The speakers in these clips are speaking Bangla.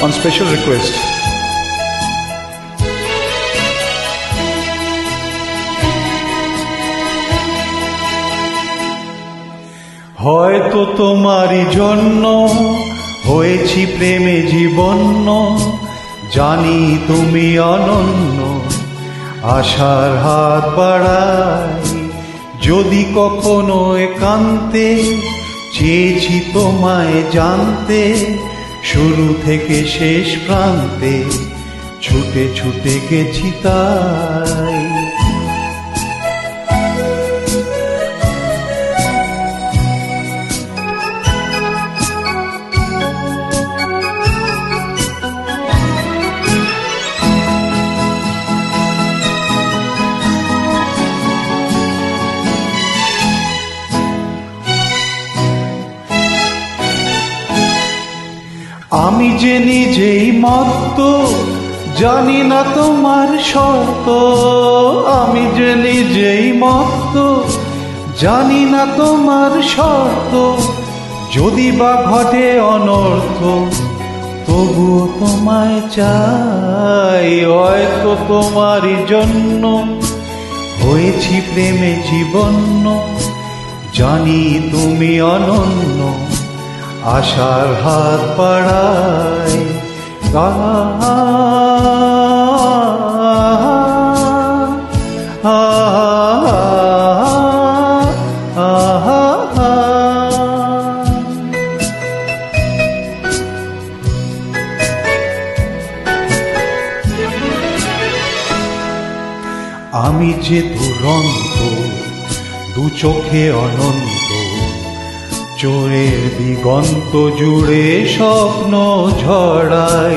on special request. হয়তো তোমারই জন্য হয়েছি প্রেমে জীবন্য, জানি তুমি অনন্য, আশার হাত বাড়াই যদি কখনো একান্তে, চেয়েছি তোমায় জানতে শুরু থেকে শেষ প্রান্তে, ছুটে ছুটে গেছি তাই। আমি যে নিজেই মত্ত, জানি না তোমার শর্ত। আমি যে নিজেই মত্ত, জানি না তোমার শর্ত। যদি বা ঘটে অনর্থ, তবুও তোমায় চাই। হয়তো তোমারই জন্য হয়েছি প্রেমে জীবন্য, জানি তুমি অনন্য, আশার হাত বাড়াই। আমি যে দুরন্ত, দু চোখে অনন্ত, চোরের দিগন্ত জুড়ে স্বপ্ন ঝড়াই।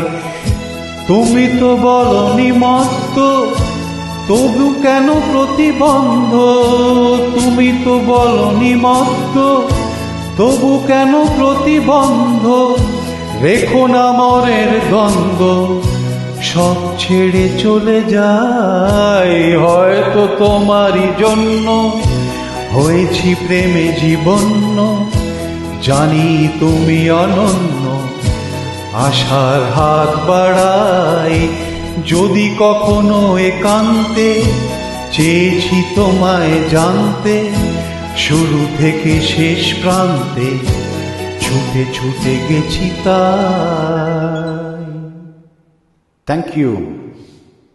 তুমি তো বলনি মত্ত, তবু কেন প্রতিবন্ধ? তুমি তো বলনি মত্ত, তবু কেন প্রতিবন্ধ? রেখো না মরের দ্বন্দ্ব, সব ছেড়ে চলে যাই। হয়তো তোমারই জন্য হয়েছি প্রেমে জীবন্য, জানি তুমি অনন্য, আশার হাত বাড়াই যদি কখনো একান্তে, চেয়েছি তোমায় জানতে শুরু থেকে শেষ প্রান্তে, ছুটে ছুটে গেছি তাই। Thank you.